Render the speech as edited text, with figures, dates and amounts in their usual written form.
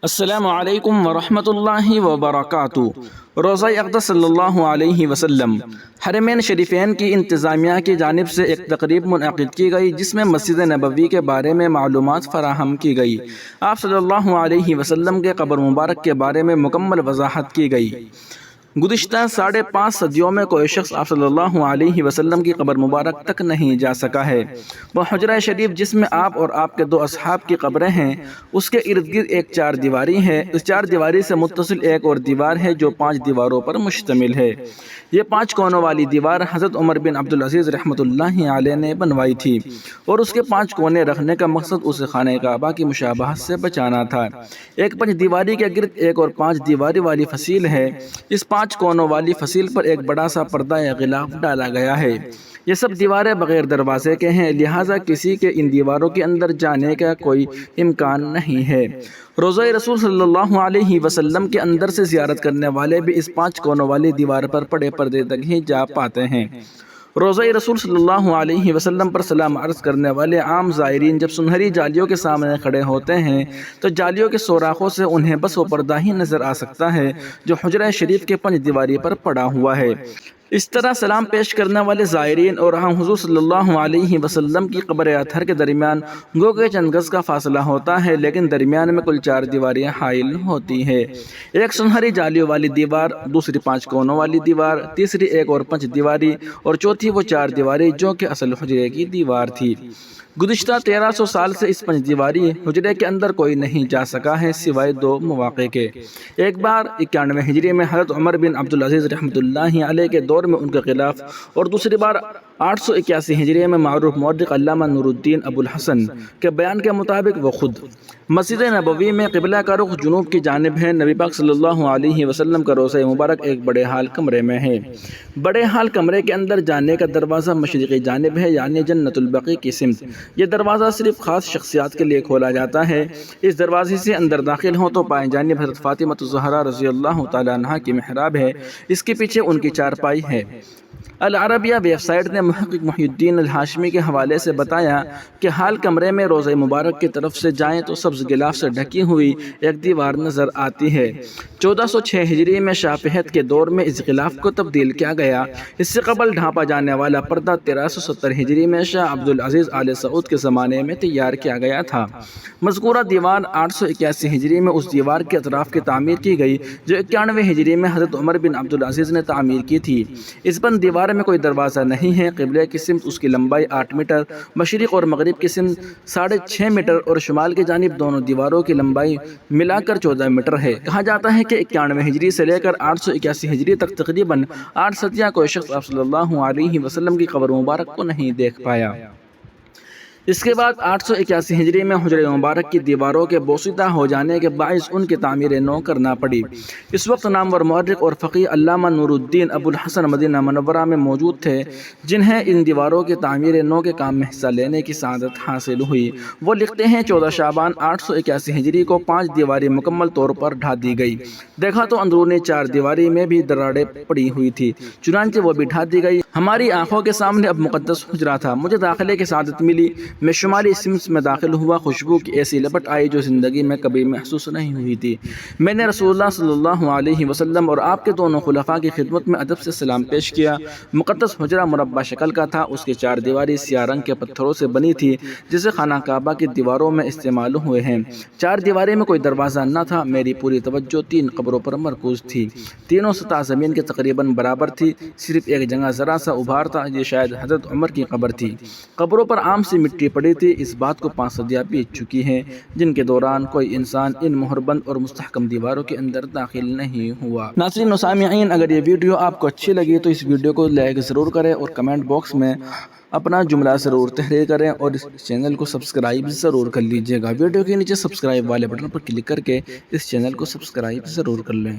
السلام علیکم ورحمۃ اللہ وبرکاتہ۔ روضہ اقدس صلی اللہ علیہ وسلم حرمین شریفین کی انتظامیہ کی جانب سے ایک تقریب منعقد کی گئی جس میں مسجد نبوی کے بارے میں معلومات فراہم کی گئی۔ آپ صلی اللہ علیہ وسلم کے قبر مبارک کے بارے میں مکمل وضاحت کی گئی۔ گزشتہ 5.5 صدیوں میں کوئی شخص آپ صلی اللہ علیہ وسلم کی قبر مبارک تک نہیں جا سکا ہے۔ وہ حجرہ شریف جس میں آپ اور آپ کے 2 اصحاب کی قبریں ہیں، اس کے ارد گرد ایک 4 دیواری ہے۔ اس 4 دیواری سے متصل ایک اور دیوار ہے جو 5 دیواروں پر مشتمل ہے۔ یہ 5 کونوں والی دیوار حضرت عمر بن عبدالعزیز رحمۃ اللہ علیہ نے بنوائی تھی اور اس کے 5 کونے رکھنے کا مقصد اسے خانہ کعبہ کی مشابہت سے بچانا تھا۔ ایک 5 دیواری کے گرد ایک اور 5 دیواری والی فصیل ہے۔ اس 5 کونوں والی فصیل پر ایک بڑا سا پردہ یا غلاف ڈالا گیا ہے۔ یہ سب دیواریں بغیر دروازے کے ہیں، لہٰذا کسی کے ان دیواروں کے اندر جانے کا کوئی امکان نہیں ہے۔ روضہ رسول صلی اللہ علیہ وسلم کے اندر سے زیارت کرنے والے بھی اس 5 کونوں والی دیوار پر پڑے پردے تک ہی جا پاتے ہیں۔ روضہ رسول صلی اللہ علیہ وسلم پر سلام عرض کرنے والے عام زائرین جب سنہری جالیوں کے سامنے کھڑے ہوتے ہیں تو جالیوں کے سوراخوں سے انہیں بس وہ پردہ ہی نظر آ سکتا ہے جو حجرہ شریف کے 5 دیواری پر پڑا ہوا ہے۔ اس طرح سلام پیش کرنے والے زائرین اور حضور صلی اللہ علیہ وسلم کی قبر اطہر کے درمیان گو کہ چند گز کا فاصلہ ہوتا ہے، لیکن درمیان میں کل 4 دیواریاں حائل ہوتی ہیں۔ ایک سنہری جالیوں والی دیوار، دوسری 5 کونوں والی دیوار، تیسری ایک اور 5 دیواری اور چوتھی وہ 4 دیواری جو کہ اصل حجرے کی دیوار تھی۔ گزشتہ 1300 سال سے اس 5 دیواری حجرے کے اندر کوئی نہیں جا سکا ہے سوائے 2 مواقع کے۔ ایک بار 91 ہجری میں حضرت عمر بن عبدالعزیز رحمۃ اللہ علیہ کے دور میں ان کے خلاف، اور دوسری بار 881 ہجری میں معروف مورخ علامہ نور الدین ابو الحسن کے بیان کے مطابق وہ خود مسجد نبوی میں قبلہ کا رخ جنوب کی جانب ہے۔ نبی پاک صلی اللہ علیہ وسلم کا روضہ مبارک ایک بڑے ہال کمرے میں ہے۔ بڑے ہال کمرے کے اندر جانے کا دروازہ مشرقی جانب ہے، یعنی جنت البقیع کی سمت۔ یہ دروازہ صرف خاص شخصیات کے لیے کھولا جاتا ہے۔ اس دروازے سے اندر داخل ہو تو بائیں جانب حضرت فاطمہ الزہرا رضی اللہ تعالیٰ عنہا کی محراب ہے، اس کے پیچھے ان کی چارپائی ہے۔ العربیہ ویب سائٹ نے محقق محی الدین الہاشمی کے حوالے سے بتایا کہ ہال کمرے میں روضہ مبارک کی طرف سے جائیں تو سبز غلاف سے ڈھکی ہوئی ایک دیوار نظر آتی ہے۔ 1406 ہجری میں شاہ فہد کے دور میں اس غلاف کو تبدیل کیا گیا۔ اس سے قبل ڈھانپا جانے والا پردہ 1370 ہجری میں شاہ عبدالعزیز آل سعود کے زمانے میں تیار کیا گیا تھا۔ مذکورہ دیوار 881 ہجری میں اس دیوار کے اطراف کی تعمیر کی گئی جو 91 ہجری میں حضرت عمر بن عبدالعزیز نے تعمیر کی تھی۔ اس بند دیوار میں کوئی دروازہ نہیں ہے۔ قبلے کی سمت اس کی لمبائی 8 میٹر، مشرق اور مغرب کی سمت 6.5 میٹر اور شمال کی جانب دونوں دیواروں کی لمبائی ملا کر 14 میٹر ہے۔ کہا جاتا ہے کہ 91 ہجری سے لے کر 881 ہجری تک تقریباً 8 صدیاں کوئی شخص آپ صلی اللہ علیہ وسلم کی قبر مبارک کو نہیں دیکھ پایا۔ اس کے بعد 881 ہجری میں حجرہ مبارک کی دیواروں کے بوسیدہ ہو جانے کے باعث ان کی تعمیر نو کرنا پڑی۔ اس وقت نامور مورخ اور فقیہ علامہ نور الدین ابو الحسن مدینہ منورہ میں موجود تھے، جنہیں ان دیواروں کی تعمیر نو کے کام میں حصہ لینے کی سعادت حاصل ہوئی۔ وہ لکھتے ہیں 14 شعبان 881 ہجری کو 5 دیواری مکمل طور پر ڈھا دی گئی۔ دیکھا تو اندرونی 4 دیواری میں بھی دراڑیں پڑی ہوئی تھی، چنانچہ وہ بھی ڈھا دی گئی۔ ہماری آنکھوں کے سامنے اب مقدس حجرہ تھا۔ مجھے داخلے کی سعادت ملی۔ میں شمالی سمت میں داخل ہوا، خوشبو کی ایسی لپٹ آئی جو زندگی میں کبھی محسوس نہیں ہوئی تھی۔ میں نے رسول اللہ صلی اللہ علیہ وسلم اور آپ کے دونوں خلفاء کی خدمت میں ادب سے سلام پیش کیا۔ مقدس حجرہ مربع شکل کا تھا، اس کی 4 دیواری سیاہ رنگ کے پتھروں سے بنی تھی جسے خانہ کعبہ کی دیواروں میں استعمال ہوئے ہیں۔ 4 دیواری میں کوئی دروازہ نہ تھا۔ میری پوری توجہ 3 قبروں پر مرکوز تھی۔ تینوں سطح زمین کے تقریباً برابر تھی، صرف ایک جگہ ذرا سا ابھار تھا، یہ شاید حضرت عمر کی قبر تھی۔ قبروں پر عام سی مٹی پڑی تھی۔ اس بات کو 5 صدیاں بیت چکی ہیں جن کے دوران کوئی انسان ان مہربند اور مستحکم دیواروں کے اندر داخل نہیں ہوا۔ ناظرین و سامعین، اگر یہ ویڈیو آپ کو اچھی لگی تو اس ویڈیو کو لائک ضرور کریں اور کمنٹ باکس میں اپنا جملہ ضرور تحریر کریں اور اس چینل کو سبسکرائب ضرور کر لیجیے گا۔ ویڈیو کے نیچے سبسکرائب والے بٹن پر کلک کر کے اس چینل کو سبسکرائب ضرور کر لیں۔